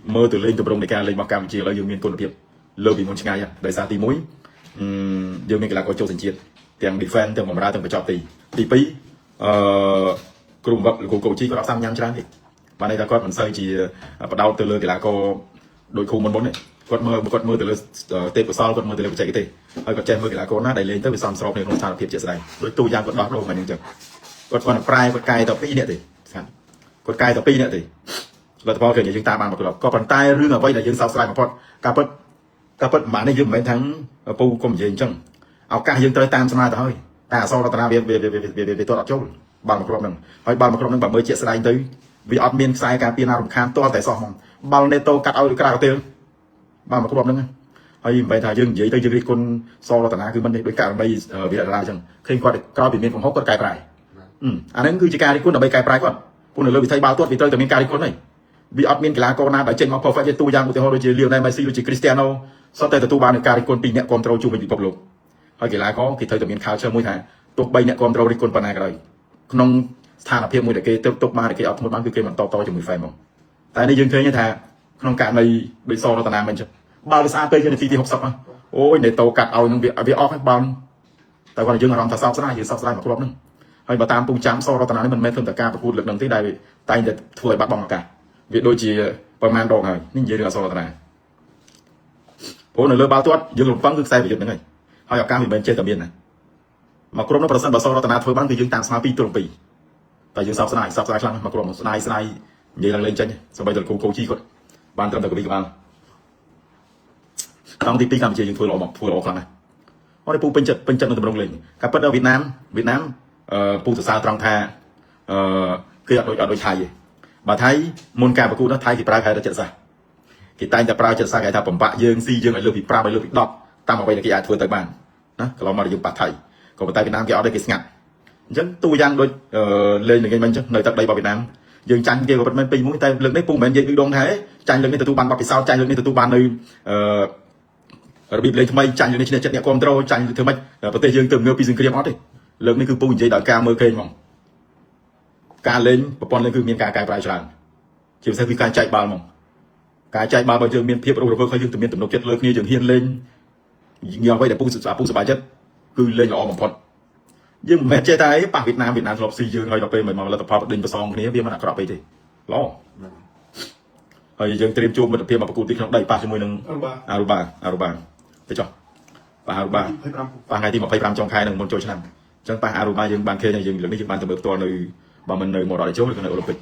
mơ từ lên từ trong này ca lên báo cam chia là dương miền côn điệp lơ bị môn ngay đời xa tí mũi dương miền là có châu thành chiến tiền defense tiền mà ra tiền phải chọn tỷ pí cùng vật của cổ chi có đọc xăm nhăn trang đi và đây là con mình xây chỉ bắt đầu từ lơ thì là có đội khu môn bốn này con mơ từ lơ tê của sau con mơ từ lơ chạy cái tê hơi còn trên mơ thì là có nó đẩy lên tới bị xong sau này không sao được thiệp chạy đây đối tu giang con đó đâu mà nhưng chẳng con prai con cài tập pi này thì con cài tập pi này thì làพอเคยយើងតាមបានមកក៏ប៉ុន្តែរឿងអ្វីដែលយើងសោកស្ដាយបំផុតការពិតមិននេះយើងមិនមែនថាពូគុំនិយាយអញ្ចឹងឱកាសយើងត្រូវតាមស្មារតីទៅហើយតែអសររតនាវាទាត់អត់ចូលបាល់មកក្រុមហ្នឹងហើយបាល់មកក្រុមហ្នឹងបើមើលជាក់ស្ដែងទៅវាអត់មានខ្សែការពារណារំខានទាល់តែសោះហ្មងបាល់នេតូកាត់ឲ្យក្រៅទៅបាល់មកក្រុមហ្នឹងហើយមិនមែនថាយើងនិយាយទៅយើងរិះគន់សររតនាគឺមិនទេដោយករណីវាដាអញ្ចឹងឃើញគាត់ក្រោយពីមានកំហុសគាត់កែប្រែអាហ្នឹងគឺជាការរិះគន់ដើម្បីកែប្រែគាត់ពួកនៅលើវិថីបាល់ទាត់វាត្រូវតែមានការរិះគន់ហើយវាអត់មានកីឡាករណាដែលចេញមក perfect ទូយ៉ាងឧទាហរណ៍ដូចជា Lionel Messi ដូចជា Cristiano សុទ្ធតែទទួលបាននឹងការរិះគន់ពីអ្នកគ្រប់គ្រងជុំវិញពិភពលោកហើយកីឡាករគេត្រូវតែមាន culture មួយថាទោះបីអ្នកគ្រប់គ្រងរិះគន់ប៉ុណ្ណាក៏ដោយក្នុងស្ថានភាពមួយដែលគេទុកបានគេអត់ធ្មត់បានគឺគេមិនតបតជាមួយ fan ហ្មងតែនេះយើងឃើញថាក្នុងករណីដូចសរតនាមិនចឹងបាល់វាស្អាតពេកជានាទីទី60អូយនេតូកាត់ឲ្យនឹងវាអស់ហើយបាល់តែគាត់យើងអារម្មណ៍ថាសោកស្ដាយយើងសោកស្ដាយមកគ្រប់ហ្នឹងហើយបើតាមពូចាំសរតនានេះមិនមែនធ្វើតែការប្រកួតលើកនឹងទេដែលតែងតែធ្វើឲ្យបាត់បង់ឱកាសវាដូចជាប្រមាណដងហើយនេះនិយាយរឿងអសររតនាព្រោះនៅលើបាល់ទាត់យើងរំពឹងគឺខ្សែប្រយុទ្ធហ្នឹងហើយឱកាសវាមិនចេះតែមានណាមកក្រុមនោះប្រសិនបើសររតនាធ្វើបានគឺយើងតាមស្មារតី2 2តែយើងសោកស្ដាយខ្លាំងមកក្រុមស្ដាយនិយាយឡើងលេងចេញសូម្បីតែគូជីគាត់បានត្រឹមតែកវីក្បាលក្នុងទី2កម្ពុជាយើងធ្វើល្អខ្លាំងណាស់អត់ទេពូពេញចិត្តនឹងតម្រង់លេងការពិតដល់វៀតណាមពូសរសើរត្រង់ថាគឺអត់ដូចថៃទេបើថៃមុនការប្រកួតនោះថៃគេប្រើហេតុចិត្តសាស្ត្រគេតែងតែប្រើចិត្តសាស្ត្រគេថាបំបាក់យើងស៊ីយើងឲ្យលើកពី5ឲ្យលើកពី10តាមអ្វីដែលគេអាចធ្វើទៅបានណាកន្លងមកយើងប៉ះថៃក៏ប៉ុន្តែវៀតណាមគេអត់ទេគេស្ងាត់អញ្ចឹងទូយ៉ាងដូចលេងនឹងគេមិនអញ្ចឹងនៅទឹកដីរបស់វៀតណាមយើងចាញ់គេក៏ប៉ុន្តែ2-1តែលើកនេះពូមិនមែននិយាយដូចដងថាចាញ់លើកនេះទទួលបានបទពិសោធន៍ចាញ់លើកនេះទទួលបាននៅរបៀបលេងថ្មីចាញ់លើកនេះឈ្នះចិត្តអ្នកគ្រប់គ្រងចាញ់ធ្វើម៉េចប្រទេសយើងទៅងើបពីសង្គ្រាមអត់ទេលើកនេះគឺពូនិយាយដោយការមើលឃើញហ្មងការលេងប្រព័ន្ធលេងគឺមានការកែប្រែច្រើនជាពិសេសគឺការចែកបាល់ហ្មងការចែកបាល់បើយើងមានភាពរស់រវើកហើយយើងទៅមានទំនុកចិត្តលើគ្នាយើងហ៊ានលេងញ៉ាំអ្វីដែលពូសប្បាយចិត្តគឺលេងល្អបំផុតយើងមិនមែនចេះតែប៉ះវៀតណាមធ្លាប់ស៊ីយើងហើយដល់ពេលមកលទ្ធផលដេញប្រសងគ្នាវាមិនអាក្រក់ពេកទេល្អហើយយើងត្រៀមជួបមិត្តភាពមកប្រកួតទីក្នុងដីប៉ះជាមួយនឹងអារូបាទៅចុះប៉ះអារូបាប៉ះថ្ងៃទី25ចុងខែនឹងមុនចូលឆ្នាំអញ្ចឹងប៉ះអារូបាយើងបានឃើញយើងលើកនេះយើងបានទៅមើលផ្ទាល់នៅបើមិននៅមរតកជោឬក៏នៅអូឡូំពិក